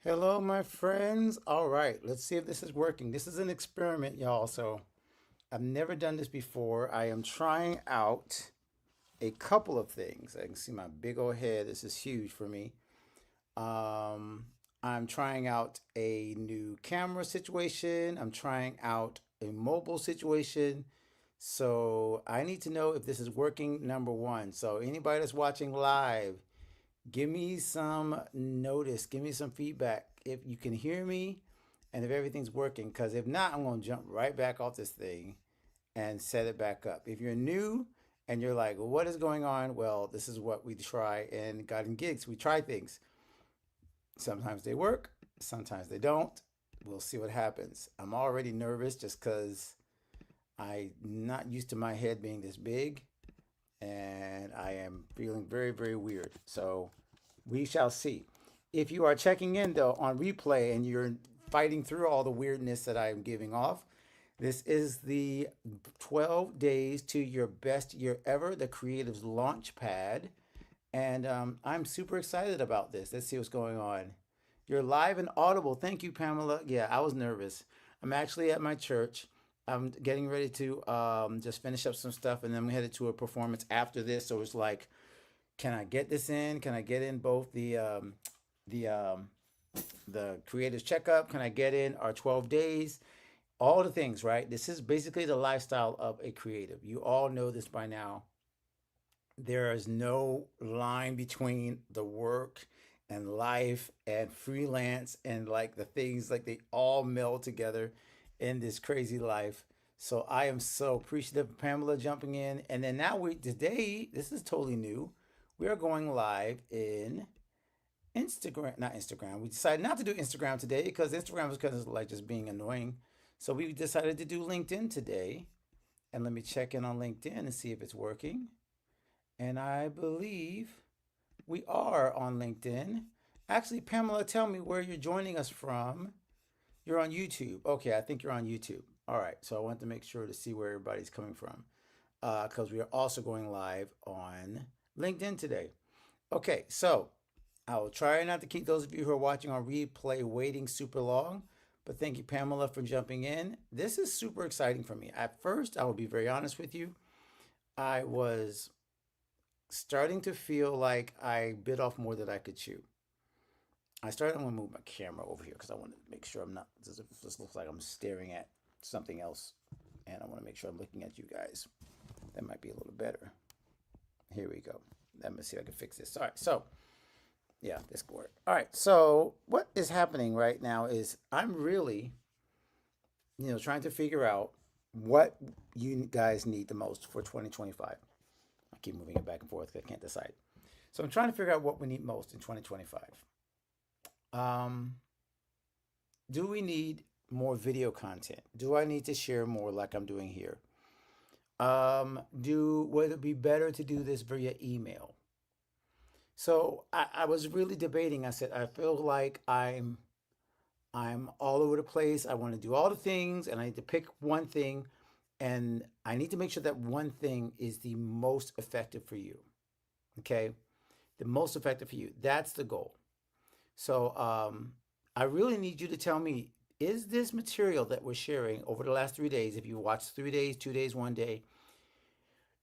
Hello, my friends. All right, let's see if this is working. This is an experiment, y'all. So I've never done this before. I am trying out a couple of things. I can see my big old head. This is huge for me. Um, I'm trying out a new camera situation. I'm trying out a mobile situation. So I need to know if this is working, number one. So anybody that's watching live, give me some notice, give me some feedback if you can hear me and if everything's working. Because if not, I'm going to jump right back off this thing and set it back up. If you're new and you're like, well, what is going on? Well, this is what we try in Guiding Gigs. We try things. Sometimes they work, sometimes they don't. We'll see what happens. I'm already nervous just because I'm not used to my head being this big and I am feeling very, very weird. So we shall see. If you are checking in though on replay and you're fighting through all the weirdness that I'm giving off, this is the 12 days to your best year ever, the Creatives Launch Pad. And I'm super excited about this. Let's see what's going on. You're live and audible. Thank you, Pamela. Yeah, I was nervous. I'm actually at my church. I'm getting ready to just finish up some stuff, and then I'm headed to a performance after this. So it's like, can I get this in? Can I get in both the the creators checkup? Can I get in our 12 days? All the things, right? This is basically the lifestyle of a creative. You all know this by now. There is no line between the work and life and freelance and like the things like they all meld together in this crazy life. So I am so appreciative of Pamela jumping in. And then now we today, this is totally new. We are going live in Instagram, not Instagram. We decided not to do Instagram today because Instagram was kind of like just being annoying. So we decided to do LinkedIn today. And let me check in on LinkedIn and see if it's working. And I believe we are on LinkedIn. Actually, Pamela, tell me where you're joining us from. You're on YouTube. Okay, I think you're on YouTube. All right, so I want to make sure to see where everybody's coming from because we are also going live on LinkedIn today. Okay, so I will try not to keep those of you who are watching on replay waiting super long, but thank you, Pamela, for jumping in. This is super exciting for me. At first, I will be very honest with you. I was starting to feel like I bit off more than I could chew. I'm gonna move my camera over here because I want to make sure I'm not. This looks like I'm staring at something else, and I want to make sure I'm looking at you guys. That might be a little better. Here we go. Let me see if I can fix this. All right, so yeah, this could work. All right, so what is happening right now is I'm really, trying to figure out what you guys need the most for 2025. I keep moving it back and forth because I can't decide. So I'm trying to figure out what we need most in 2025. Um, do we need more video content? Do I need to share more like I'm doing here? Would it be better to do this via email? So I was really debating. I said I feel like I'm all over the place. I want to do all the things, and I need to pick one thing, and I need to make sure that one thing is the most effective for you. Okay, the most effective for you. That's the goal. So I really need you to tell me, is this material that we're sharing over the last 3 days, if you watched 3 days, 2 days, one day,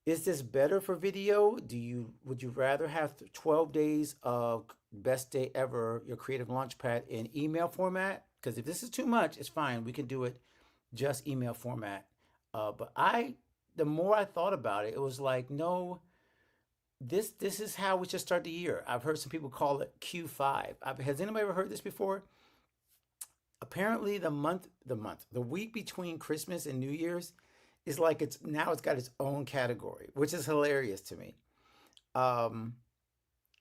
is this better for video? Would you rather have 12 days of best day ever, your creative launchpad in email format? Because if this is too much, it's fine. We can do it just email format. But the more I thought about it, it was like, no, this is how we should start the year. I've heard some people call it Q5. Has anybody ever heard this before? Apparently the week between Christmas and New Year's is like it's got its own category, which is hilarious to me. Um,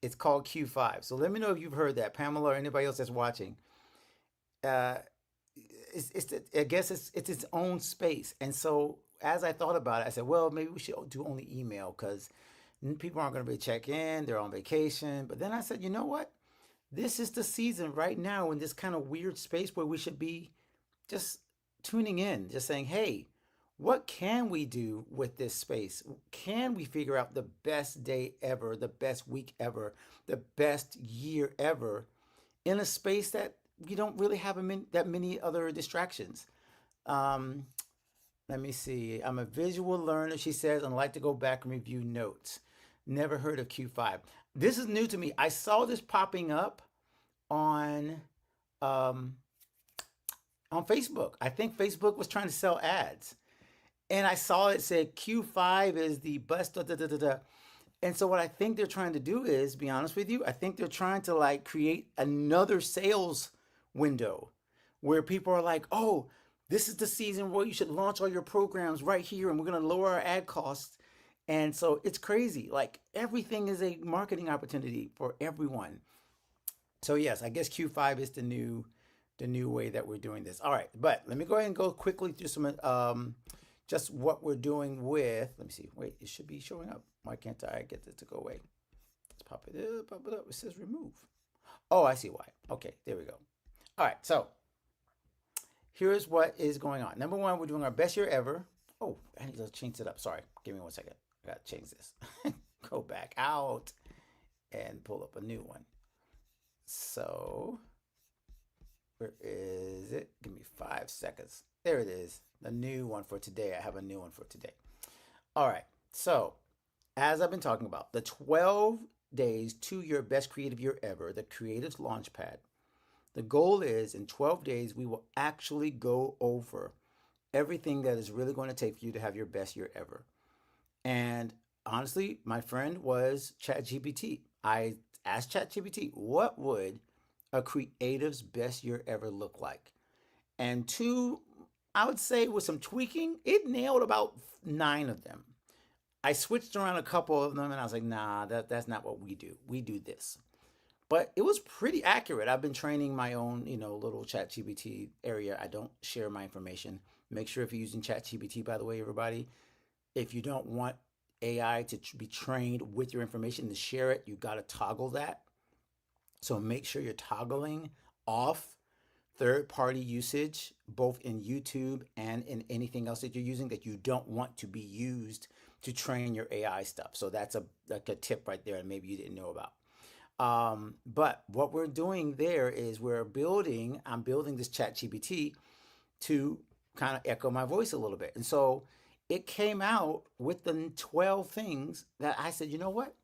it's called Q5. So let me know if you've heard that, Pamela, or anybody else that's watching. Uh, I guess it's its own space. And so as I thought about it, I said, well, maybe we should do only email because people aren't going to be check in. They're on vacation. But then I said, you know what? This is the season right now in this kind of weird space where we should be just tuning in, just saying, hey, what can we do with this space? Can we figure out the best day ever, the best week ever, the best year ever in a space that we don't really have that many other distractions. Um, Let me see. I'm a visual learner, she says, and I like to go back and review notes. Never heard of Q5. This is new to me. I saw this popping up on um, on Facebook. I think Facebook was trying to sell ads, and I saw it said Q5 is the best. Da, da, da, da, da. And so what I think they're trying to do is, be honest with you, I think they're trying to like create another sales window where people are like, oh, this is the season where you should launch all your programs right here, and we're going to lower our ad costs. And so it's crazy. Like everything is a marketing opportunity for everyone. So yes, I guess Q5 is the new way that we're doing this. All right, but let me go ahead and go quickly through some just what we're doing with. Let me see. Wait, it should be showing up. Why can't I get this to go away? Let's pop it up, pop it up. It says remove. Oh, I see why. Okay, there we go. All right, so here's what is going on. Number one, we're doing our best year ever. Oh, I need to change it up. Sorry, give me 1 second. I gotta change this. Go back out and pull up a new one. So where is it? Give me 5 seconds. There it is. The new one for today. I have a new one for today. All right. So, as I've been talking about, the 12 days to your best creative year ever, the Creatives Launchpad. The goal is in 12 days, we will actually go over everything that is really going to take for you to have your best year ever. And honestly, my friend was ChatGPT. I asked ChatGPT, what would a creative's best year ever look like? And two, I would say with some tweaking, it nailed about 9 of them. I switched around a couple of them and I was like, nah, that's not what we do. We do this. But it was pretty accurate. I've been training my own, little ChatGPT area. I don't share my information. Make sure if you're using ChatGPT, by the way, everybody, if you don't want AI to be trained with your information to share it, you got to toggle that. So make sure you're toggling off third party usage, both in YouTube and in anything else that you're using that you don't want to be used to train your AI stuff. So that's like a tip right there, and maybe you didn't know about. But what we're doing there is I'm building this chat GPT to kind of echo my voice a little bit. And so it came out with the 12 things that I said, you know what?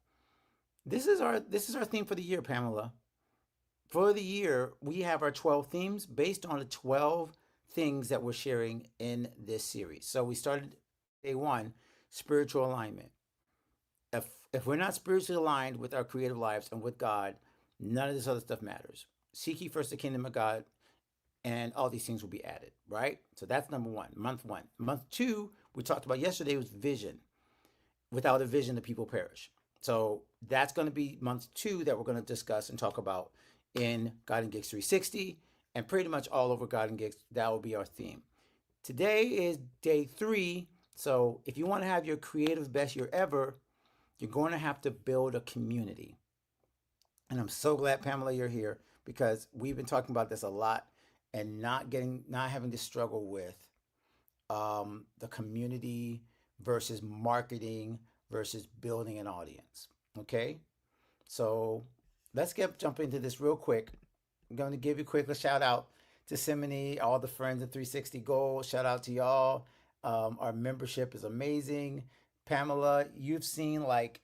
This is our theme for the year, Pamela. For the year, we have our 12 themes based on the 12 things that we're sharing in this series. So we started day one, spiritual alignment. If we're not spiritually aligned with our creative lives and with God, none of this other stuff matters. Seek ye first the kingdom of God, and all these things will be added, right? So that's number one, month one. Month two, we talked about yesterday, was vision. Without a vision, the people perish. So that's going to be month two that we're going to discuss and talk about in God and Gigs 360 and pretty much all over God and Gigs. That will be our theme. Today is day three. So if you want to have your creative best year ever, you're going to have to build a community. And I'm so glad, Pamela, you're here because we've been talking about this a lot and not having to struggle with the community versus marketing versus building an audience. Okay, so let's jump into this real quick. I'm going to give you a quick shout out to Simony, all the friends at 360 Gold. Shout out to y'all. Our membership is amazing. Pamela, you've seen like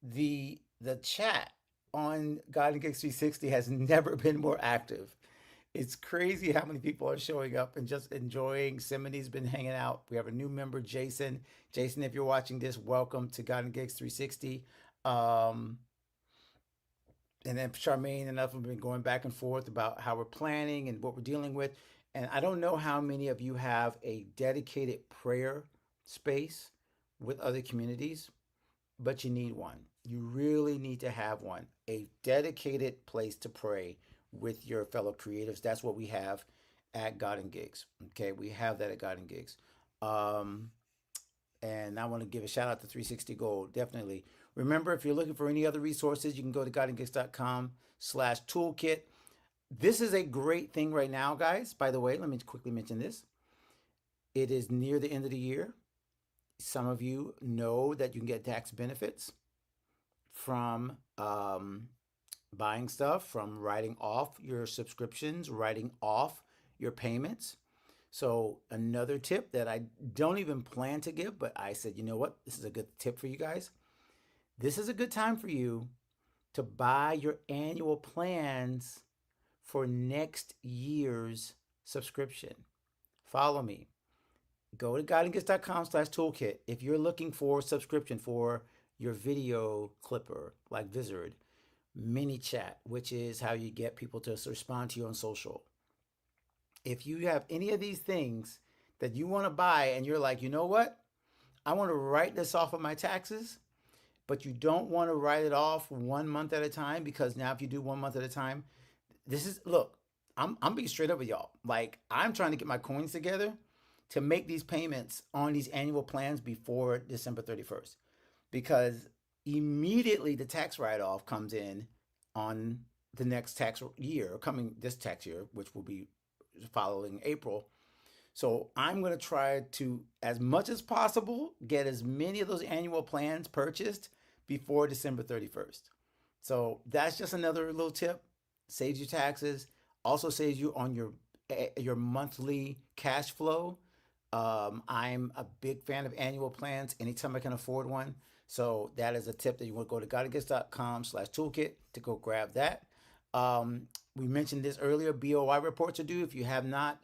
the chat on God and Gigs 360 has never been more active. It's crazy how many people are showing up and just enjoying. Simony's been hanging out. We have a new member, Jason. Jason, if you're watching this, welcome to God and Gigs 360. Um, and then Charmaine and others have been going back and forth about how we're planning and what we're dealing with. And I don't know how many of you have a dedicated prayer space with other communities, but you need one. You really need to have one, a dedicated place to pray with your fellow creatives. That's what we have at God and Gigs. Okay, we have that at God and Gigs. Um, and I want to give a shout out to 360 Gold. Definitely. Remember, if you're looking for any other resources, you can go to godandgigs.com/toolkit. This is a great thing right now, guys. By the way, let me quickly mention this. It is near the end of the year. Some of you know that you can get tax benefits from buying stuff, from writing off your subscriptions, writing off your payments. So, another tip that I don't even plan to give, but I said, you know what? This is a good tip for you guys. This is a good time for you to buy your annual plans for next year's subscription. Follow me. Go to guidandgifts.com/toolkit if you're looking for a subscription for your video clipper like Vizard, MiniChat, which is how you get people to respond to you on social. If you have any of these things that you want to buy and you're like, you know what? I want to write this off of my taxes, but you don't want to write it off 1 month at a time, because now if you do 1 month at a time, this is look, I'm being straight up with y'all. Like, I'm trying to get my coins together to make these payments on these annual plans before December 31st, because immediately the tax write-off comes in on the next tax year, coming this tax year, which will be following April. So I'm going to try to, as much as possible, get as many of those annual plans purchased before December 31st. So that's just another little tip. Saves you taxes, also saves you on your monthly cash flow. I'm a big fan of annual plans anytime I can afford one. So that is a tip that you want to go to guidandgifts.com/toolkit to go grab that. We mentioned this earlier, BOI reports are due. If you have not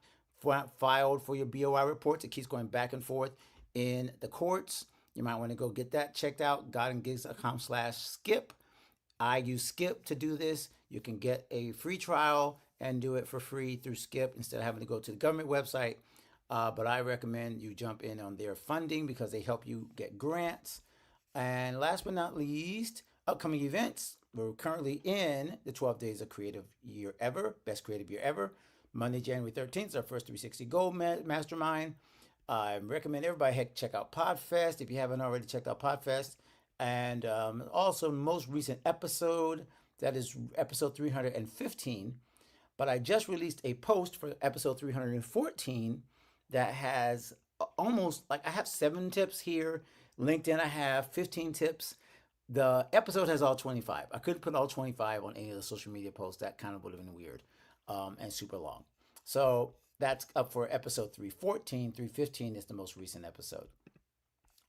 filed for your BOI reports, it keeps going back and forth in the courts. You might want to go get that checked out, guidandgifts.com/skip. I use Skip to do this. You can get a free trial and do it for free through Skip instead of having to go to the government website. But I recommend you jump in on their funding because they help you get grants. And last but not least, upcoming events. We're currently in the 12 Days of Creative Year Ever, Best Creative Year Ever. Monday, January 13th is our first 360 Gold Mastermind. I recommend everybody check out Podfest if you haven't already checked out Podfest. And also, most recent episode, that is episode 315. But I just released a post for episode 314 that has almost, like, I have 7 tips here. LinkedIn, I have 15 tips. The episode has all 25. I couldn't put all 25 on any of the social media posts. That kind of would have been weird and super long. So that's up for episode 314. 315 is the most recent episode.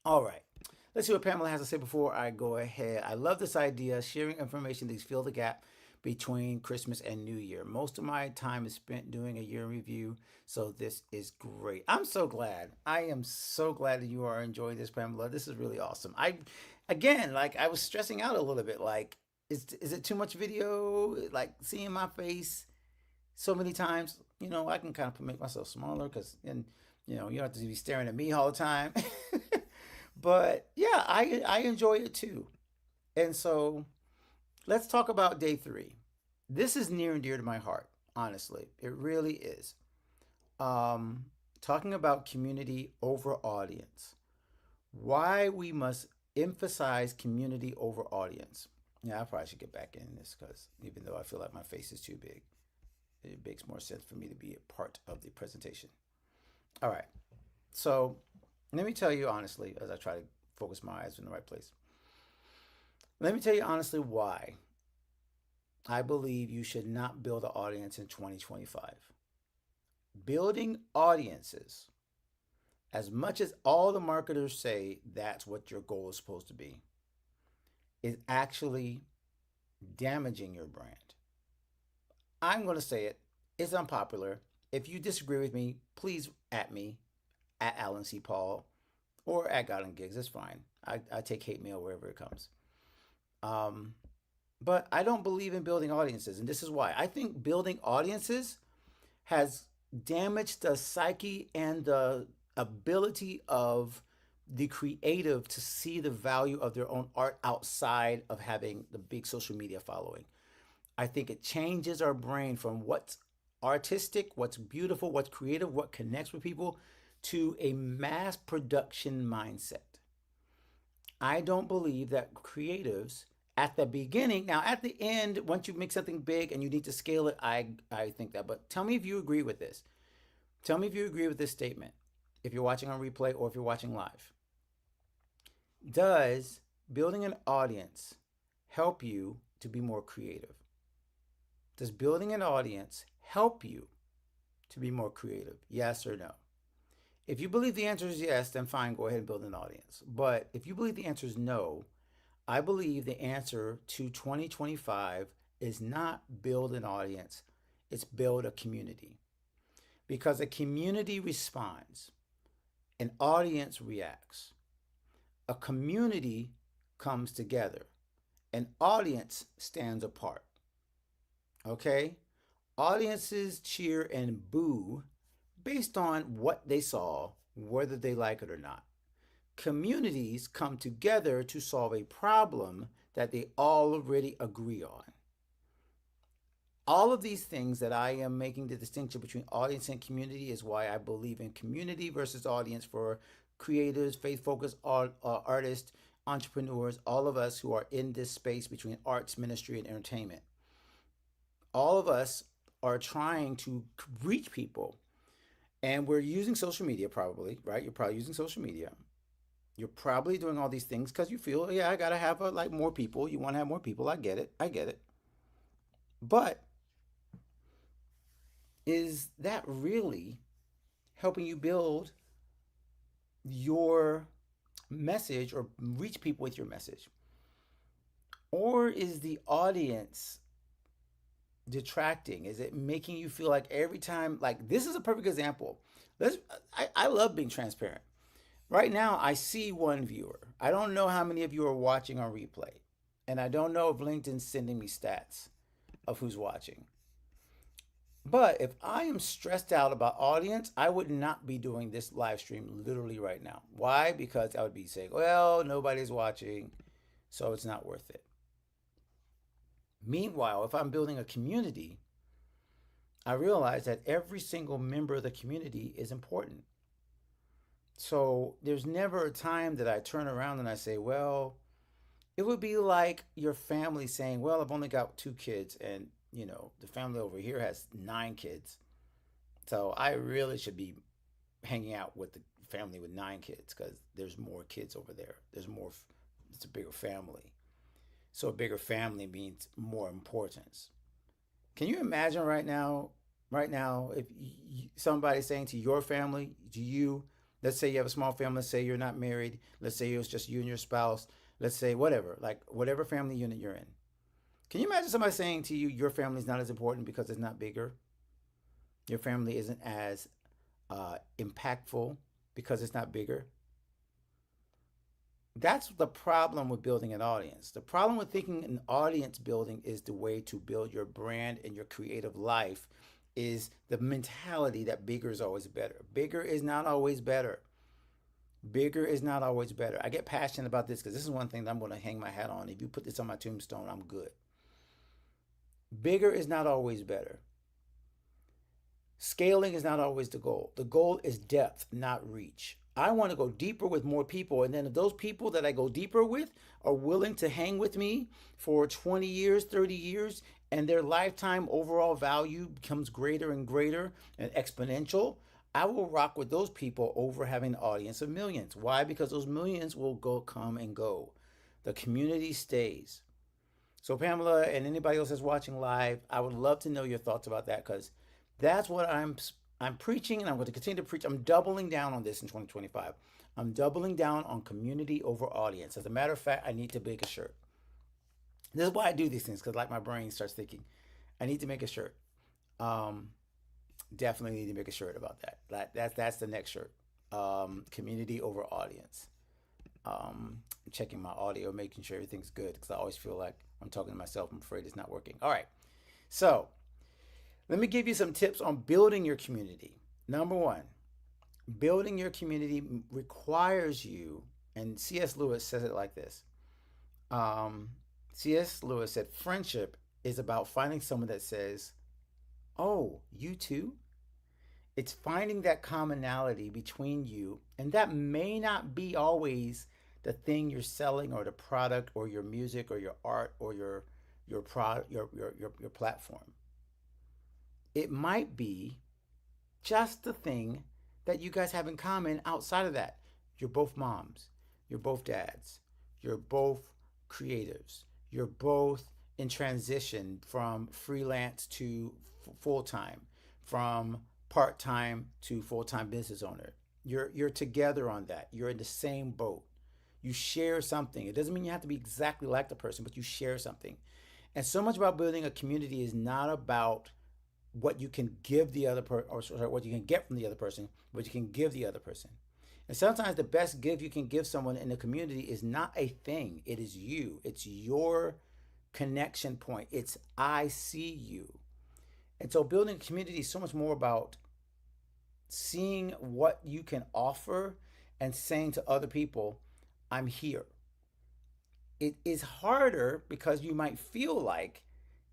All right. Let's see what Pamela has to say before I go ahead. I love this idea, sharing information that fill the gap between Christmas and New Year. Most of my time is spent doing a year review, so this is great. I'm so glad. I am so glad that you are enjoying this, Pamela. This is really awesome. Again, like, I was stressing out a little bit. Like, is it too much video? Like, seeing my face so many times, I can kind of make myself smaller, because then, you don't have to be staring at me all the time. But yeah, I enjoy it too. And so let's talk about day 3. This is near and dear to my heart, honestly. It really is. Talking about community over audience. Why we must emphasize community over audience. Yeah, I probably should get back in this, because even though I feel like my face is too big, it makes more sense for me to be a part of the presentation. All right. So let me tell you honestly, as I try to focus my eyes in the right place. Let me tell you honestly why I believe you should not build an audience in 2025. Building audiences, as much as all the marketers say that's what your goal is supposed to be, is actually damaging your brand. I'm going to say it. It's unpopular. If you disagree with me, please at me, at Alan C. Paul, or at God and Gigs. It's fine. I take hate mail wherever it comes. But I don't believe in building audiences, and this is why. I think building audiences has damaged the psyche and the ability of the creative to see the value of their own art outside of having the big social media following. I think it changes our brain from what's artistic, what's beautiful, what's creative, what connects with people, to a mass production mindset. I don't believe that creatives at the beginning, now at the end, once you make something big and you need to scale it, I think that. But tell me if you agree with this. Tell me if you agree with this statement, if you're watching on replay or if you're watching live. Does building an audience help you to be more creative? Does building an audience help you to be more creative? Yes or no? If you believe the answer is yes, then fine, go ahead and build an audience. But if you believe the answer is no, I believe the answer to 2025 is not build an audience, it's build a community. Because a community responds, an audience reacts, a community comes together, an audience stands apart. Okay? Audiences cheer and boo based on what they saw, whether they like it or not. Communities come together to solve a problem that they already agree on. All of these things that I am making the distinction between audience and community is why I believe in community versus audience for creators, faith focused artists, entrepreneurs, all of us who are in this space between arts, ministry, and entertainment. All of us are trying to reach people, and we're using social media probably, right? You're probably using social media. You're probably doing all these things because you feel, yeah, I gotta have like more people. You want to have more people. I get it. I get it. But is that really helping you build your message or reach people with your message? Or is the audience detracting? Is it making you feel like every time, like this is a perfect example. Let's I love being transparent. Right now I see one viewer. I don't know how many of you are watching on replay. And I don't know if LinkedIn's sending me stats of who's watching. But if I am stressed out about audience, I would not be doing this live stream literally right now. Why? Because I would be saying, well, nobody's watching, so it's not worth it. Meanwhile, if I'm building a community, I realize that every single member of the community is important. So there's never a time that I turn around and I say, well, it would be like your family saying, well, I've only got 2 kids and the family over here has 9 kids. So I really should be hanging out with the family with 9 kids because there's more kids over there. There's more, it's a bigger family. So a bigger family means more importance. Can you imagine right now, if somebody's saying to your family, to you, let's say you have a small family, let's say you're not married, let's say it was just you and your spouse, let's say whatever, like whatever family unit you're in. Can you imagine somebody saying to you, your family is not as important because it's not bigger? Your family isn't as impactful because it's not bigger? That's the problem with building an audience. The problem with thinking an audience building is the way to build your brand and your creative life is the mentality that bigger is always better. Bigger is not always better. Bigger is not always better. I get passionate about this because this is one thing that I'm going to hang my hat on. If you put this on my tombstone, I'm good. Bigger is not always better. Scaling is not always the goal. The goal is depth, not reach. I want to go deeper with more people. And then if those people that I go deeper with are willing to hang with me for 20 years, 30 years, and their lifetime overall value becomes greater and greater and exponential, I will rock with those people over having an audience of millions. Why? Because those millions will come and go. The community stays. So Pamela and anybody else that's watching live, I would love to know your thoughts about that because that's what I'm preaching and I'm going to continue to preach. I'm doubling down on this in 2025. I'm doubling down on community over audience. As a matter of fact, I need to make a shirt. This is why I do these things because like my brain starts thinking, I need to make a shirt. Um, Definitely need to make a shirt about that. That's the next shirt. Community over audience. Checking my audio, making sure everything's good because I always feel like I'm talking to myself. I'm afraid it's not working. All right. So let me give you some tips on building your community. Number one, building your community requires you, and C.S. Lewis says it like this. Um, C.S. Lewis said, friendship is about finding someone that says, oh, you too? It's finding that commonality between you, and that may not be always the thing you're selling or the product or your music or your art or your product your platform. It might be just the thing that you guys have in common outside of that. You're both moms, you're both dads, you're both creatives, you're both in transition from freelance to full time, from part time to full time business owner. You're together on that. You're in the same boat. You share something. It doesn't mean you have to be exactly like the person, but you share something. And so much about building a community is not about what you can give the other person, or sorry, what you can get from the other person, what you can give the other person. And sometimes the best gift you can give someone in the community is not a thing. It is you. It's your connection point. It's I see you. And so building a community is so much more about seeing what you can offer and saying to other people, I'm here. It is harder because you might feel like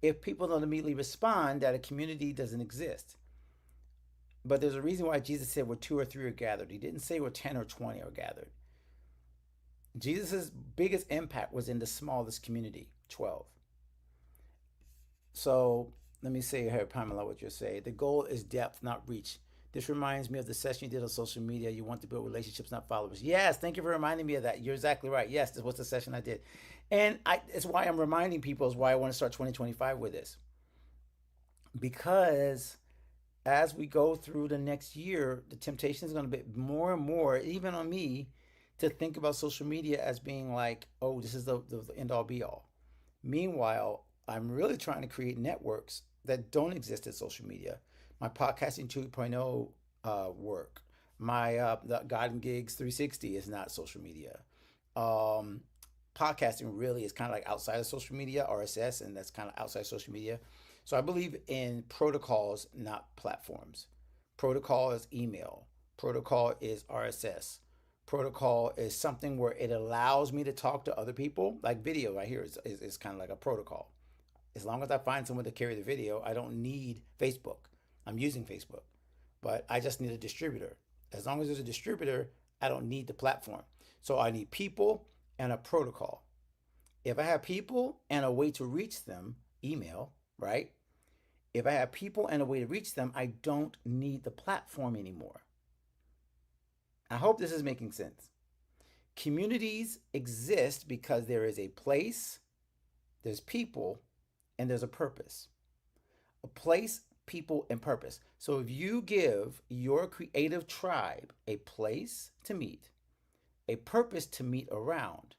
if people don't immediately respond that a community doesn't exist. But there's a reason why Jesus said where two or three are gathered. He didn't say where 10 or 20 are gathered. Jesus' biggest impact was in the smallest community, 12. So let me say here, Pamela, what you're saying. The goal is depth, not reach. This reminds me of the session you did on social media. You want to build relationships, not followers. Yes, thank you for reminding me of that. You're exactly right. Yes, this was the session I did. And it's why I'm reminding people, is why I want to start 2025 with this. Because as we go through the next year, the temptation is going to be more and more, even on me, to think about social media as being like, oh, this is the end all be all. Meanwhile, I'm really trying to create networks that don't exist in social media. My podcasting 2.0 work, my the God and Gigs 360 is not social media. Um, Podcasting really is kind of like outside of social media, RSS, and that's kind of outside social media. So I believe in protocols, not platforms. Protocol is email. Protocol is RSS. Protocol is something where it allows me to talk to other people. Like video right here is kind of like a protocol. As long as I find someone to carry the video, I don't need Facebook. I'm using Facebook, but I just need a distributor. As long as there's a distributor, I don't need the platform. So I need people and a protocol. If I have people and a way to reach them, email, right? If I have people and a way to reach them, I don't need the platform anymore. I hope this is making sense. Communities exist because there is a place, there's people, and there's a purpose. A place, people, and purpose. So if you give your creative tribe a place to meet, a purpose to meet around,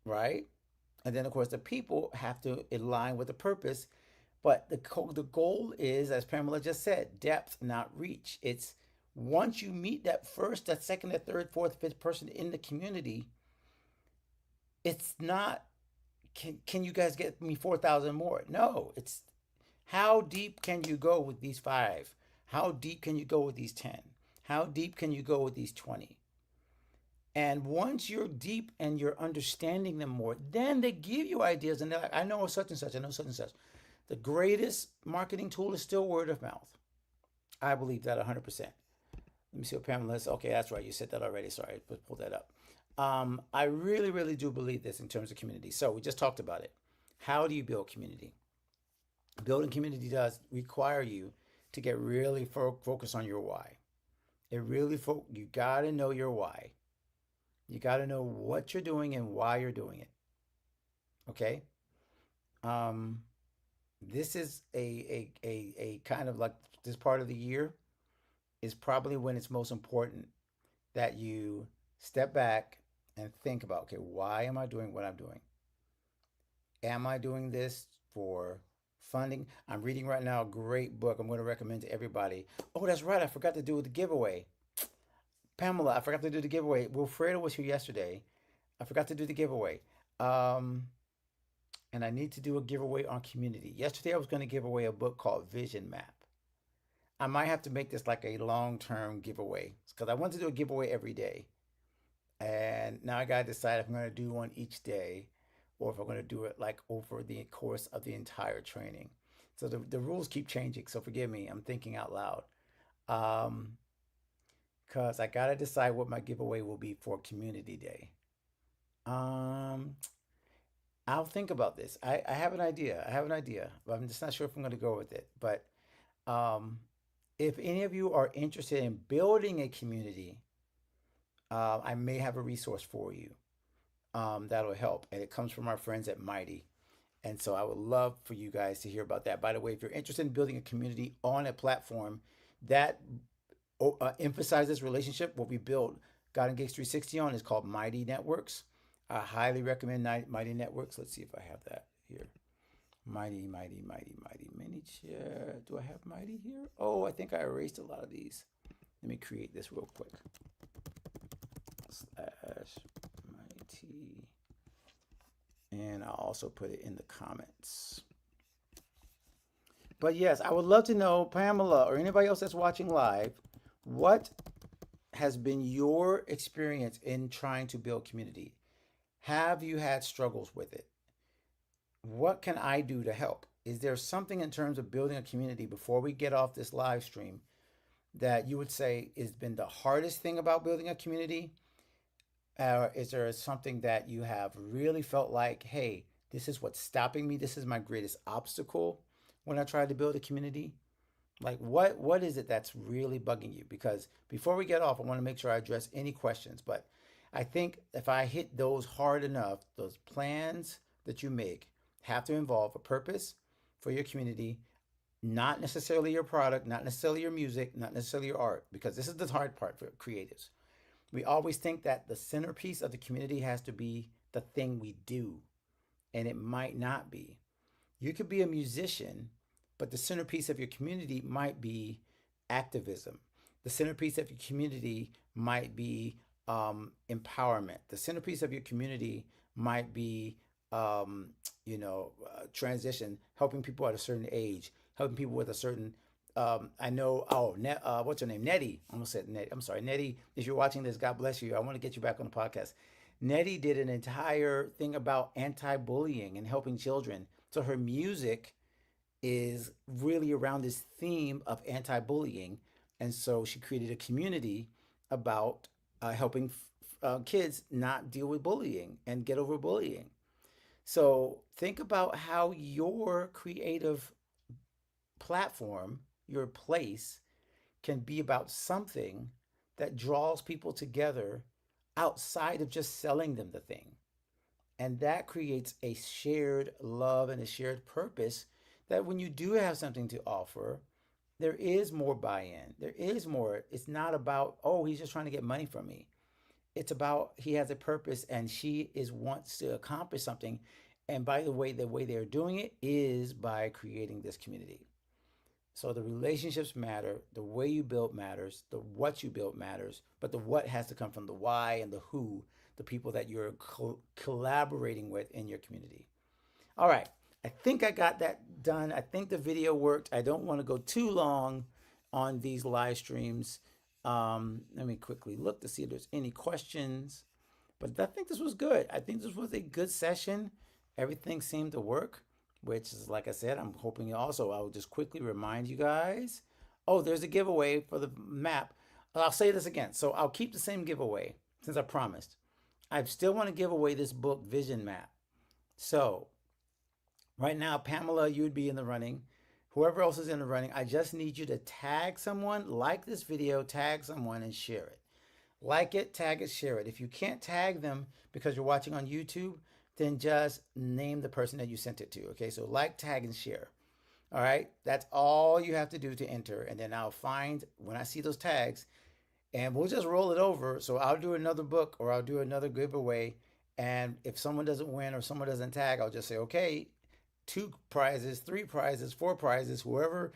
right? And then, of course, the people have to align with the purpose. But the goal is, as Pamela just said, depth, not reach. It's once you meet that first, that second, that third, fourth, fifth person in the community, it's not, can you guys get me 4,000 more? No, it's how deep can you go with these five? How deep can you go with these 10? How deep can you go with these 20? And once you're deep and you're understanding them more, then they give you ideas and they're like, I know such and such, I know such and such. The greatest marketing tool is still word of mouth. I believe that 100%. Let me see what Pamela says. Okay, that's right. You said that already. Sorry, let's pull that up. I really, really do believe this in terms of community. So we just talked about it. How do you build community? Building community does require you to get really focused on your why. You got to know your why. You got to know what you're doing and why you're doing it. Okay. Um, this is a kind of like this part of the year is probably when it's most important that you step back and think about, okay, why am I doing what I'm doing? Am I doing this for funding? I'm reading right now a great book I'm going to recommend to everybody. Oh, that's right. I forgot to do the giveaway. Pamela, I forgot to do the giveaway. Wilfredo was here yesterday. I forgot to do the giveaway. Um, and I need to do a giveaway on community. Yesterday, I was going to give away a book called Vision Map. I might have to make this like a long term giveaway because I want to do a giveaway every day. And now I got to decide if I'm going to do one each day or if I'm going to do it like over the course of the entire training. So the rules keep changing. So forgive me, I'm thinking out loud. Um, because I got to decide what my giveaway will be for Community Day. Um, I'll think about this. I have an idea. I have an idea, but I'm just not sure if I'm going to go with it. But um, if any of you are interested in building a community, I may have a resource for you that'll help. And it comes from our friends at Mighty. And so I would love for you guys to hear about that. By the way, if you're interested in building a community on a platform that emphasizes relationship, what we built God and Gigs 360 on is called Mighty Networks. I highly recommend Mighty Networks. Let's see if I have that here. Mighty mini chat. Do I have Mighty here? Oh, I think I erased a lot of these. Let me create this real quick. Slash Mighty. And I'll also put it in the comments. But yes, I would love to know, Pamela or anybody else that's watching live, what has been your experience in trying to build community? Have you had struggles with it? What can I do to help? Is there something in terms of building a community before we get off this live stream that you would say has been the hardest thing about building a community? Is there something that you have really felt like, hey, this is what's stopping me? This is my greatest obstacle when I try to build a community? Like what is it that's really bugging you? Because before we get off, I want to make sure I address any questions. But I think if I hit those hard enough, those plans that you make have to involve a purpose for your community, not necessarily your product, not necessarily your music, not necessarily your art, because this is the hard part for creatives. We always think that the centerpiece of the community has to be the thing we do, and it might not be. You could be a musician, but the centerpiece of your community might be activism. The centerpiece of your community might be empowerment. The centerpiece of your community might be, transition, helping people at a certain age, helping people with a certain. I know. Oh, what's her name? Nettie. I almost said Nettie. I'm sorry, Nettie. If you're watching this, God bless you. I want to get you back on the podcast. Nettie did an entire thing about anti-bullying and helping children. So her music is really around this theme of anti-bullying, and so she created a community about helping kids not deal with bullying and get over bullying. So think about how your creative platform, your place, can be about something that draws people together outside of just selling them the thing. And that creates a shared love and a shared purpose that when you do have something to offer, there is more buy in. There is more. It's not about, oh, he's just trying to get money from me. It's about he has a purpose and she is wants to accomplish something. And by the way they're doing it is by creating this community. So the relationships matter, the way you build matters, the what you build matters, but the what has to come from the why and the who, the people that you're collaborating with in your community. All right, I think I got that done. I think the video worked. I don't want to go too long on these live streams. Let me quickly look to see if there's any questions. But I think this was good. I think this was a good session. Everything seemed to work, which is, like I said, I'm hoping also I'll just quickly remind you guys. Oh, there's a giveaway for the map. I'll say this again. So I'll keep the same giveaway since I promised. I still want to give away this book, Vision Map. So right now, Pamela, you would be in the running. Whoever else is in the running, I just need you to tag someone, like this video, tag someone, and share it. Like it, tag it, share it. If you can't tag them because you're watching on YouTube, then just name the person that you sent it to. Okay, so like, tag, and share. All right, that's all you have to do to enter. And then I'll find when I see those tags, and we'll just roll it over. So I'll do another book or I'll do another giveaway. And if someone doesn't win or someone doesn't tag, I'll just say, okay, 2 prizes, 3 prizes, 4 prizes, whoever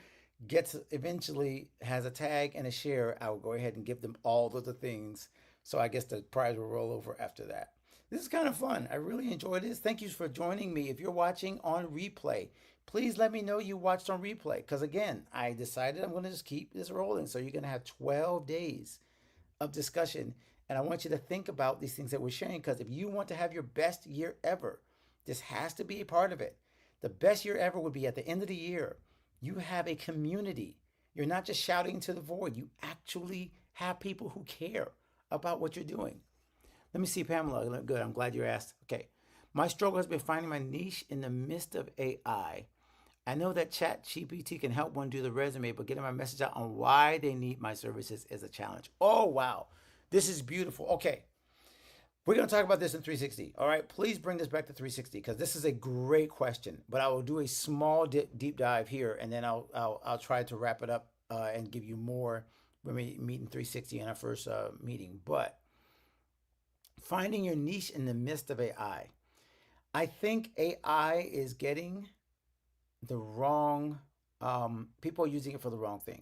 gets eventually has a tag and a share, I will go ahead and give them all of the things. So I guess the prize will roll over after that. This is kind of fun. I really enjoyed this. Thank you for joining me. If you're watching on replay, please let me know you watched on replay. Because again, I decided I'm going to just keep this rolling. So you're going to have 12 days of discussion. And I want you to think about these things that we're sharing. Because if you want to have your best year ever, this has to be a part of it. The best year ever would be at the end of the year. You have a community. You're not just shouting to the void. You actually have people who care about what you're doing. Let me see, Pamela. Good. I'm glad you asked. Okay. My struggle has been finding my niche in the midst of AI. I know that ChatGPT can help one do the resume, but getting my message out on why they need my services is a challenge. Oh, wow. This is beautiful. Okay. We're going to talk about this in 360. All right, please bring this back to 360 because this is a great question. But I will do a small deep dive here, and then I'll try to wrap it up and give you more when we meet in 360 in our first meeting. But finding your niche in the midst of AI. I think AI is getting the wrong. People are using it for the wrong thing.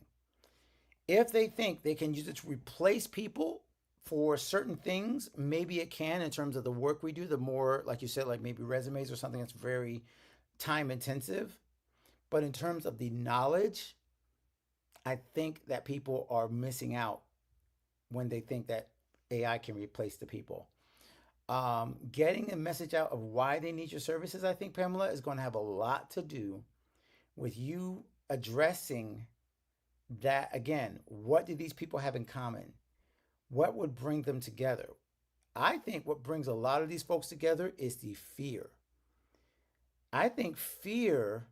If they think they can use it to replace people for certain things, maybe it can in terms of the work we do, the more, like you said, like maybe resumes or something that's very time intensive. But in terms of the knowledge, I think that people are missing out when they think that AI can replace the people. Getting a message out of why they need your services, I think, Pamela, is going to have a lot to do with you addressing that again. What do these people have in common? What would bring them together? I think what brings a lot of these folks together is the fear. I think fear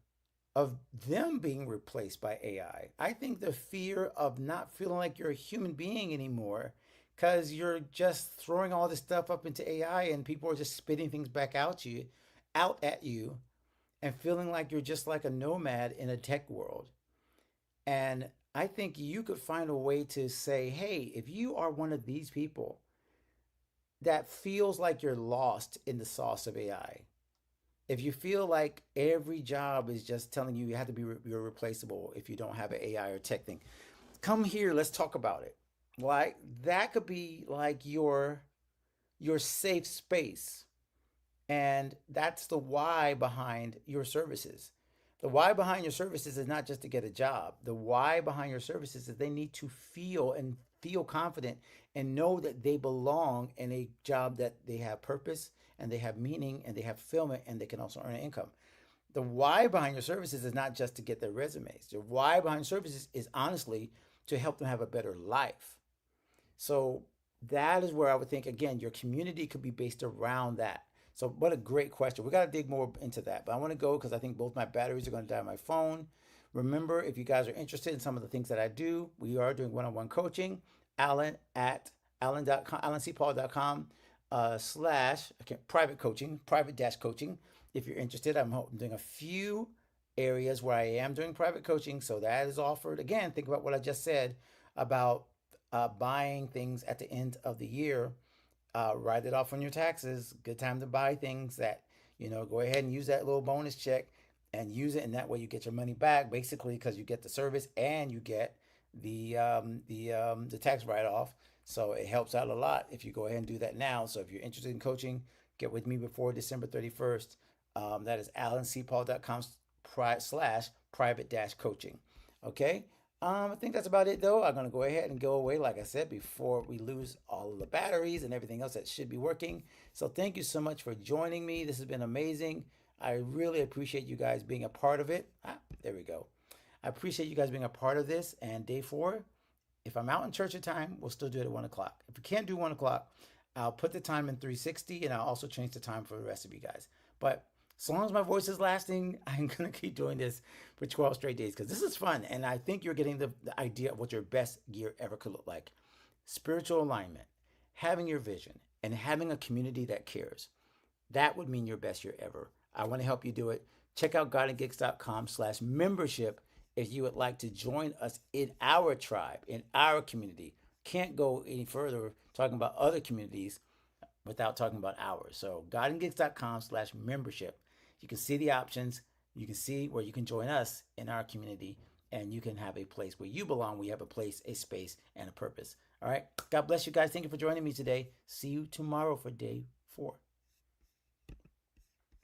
of them being replaced by AI. I think the fear of not feeling like you're a human being anymore because you're just throwing all this stuff up into AI and people are just spitting things back out at you, and feeling like you're just like a nomad in a tech world. And I think you could find a way to say, hey, if you are one of these people that feels like you're lost in the sauce of AI, if you feel like every job is just telling you you have to be you're replaceable if you don't have an AI or tech thing, come here, let's talk about it. Like that could be like your safe space. And that's the why behind your services. The why behind your services is not just to get a job. The why behind your services is they need to feel confident and know that they belong in a job that they have purpose and they have meaning and they have fulfillment and they can also earn an income. The why behind your services is not just to get their resumes. The why behind services is honestly to help them have a better life. So that is where I would think again your community could be based around that. So what a great question. We got to dig more into that. But I want to go because I think both my batteries are going to die on my phone. Remember, if you guys are interested in some of the things that I do, we are doing one-on-one coaching. Alan at alan.com, alancpaul.com slash okay, private coaching, private dash coaching. If you're interested, I'm doing a few areas where I am doing private coaching. So that is offered. Again, think about what I just said about buying things at the end of the year. Write it off on your taxes. Good time to buy things that, go ahead and use that little bonus check and use it. And that way you get your money back basically because you get the service and you get the tax write off. So it helps out a lot if you go ahead and do that now. So if you're interested in coaching, get with me before December 31st. That is alancpaul.com slash private dash coaching. Okay. I think that's about it though. I'm going to go ahead and go away, like I said, before we lose all of the batteries and everything else that should be working. So thank you so much for joining me. This has been amazing. I really appreciate you guys being a part of it. There we go. I appreciate you guys being a part of this. And day 4, if I'm out in church at time, we'll still do it at 1 o'clock. If we can't do 1 o'clock, I'll put the time in 360 and I'll also change the time for the rest of you guys. But as long as my voice is lasting, I'm going to keep doing this for 12 straight days because this is fun. And I think you're getting the idea of what your best year ever could look like. Spiritual alignment, having your vision, and having a community that cares. That would mean your best year ever. I want to help you do it. Check out godandgigs.com/membership if you would like to join us in our tribe, in our community. Can't go any further talking about other communities without talking about ours. So godandgigs.com/membership. You can see the options. You can see where you can join us in our community and you can have a place where you belong. We have a place, a space, and a purpose. All right. God bless you guys. Thank you for joining me today. See you tomorrow for day 4.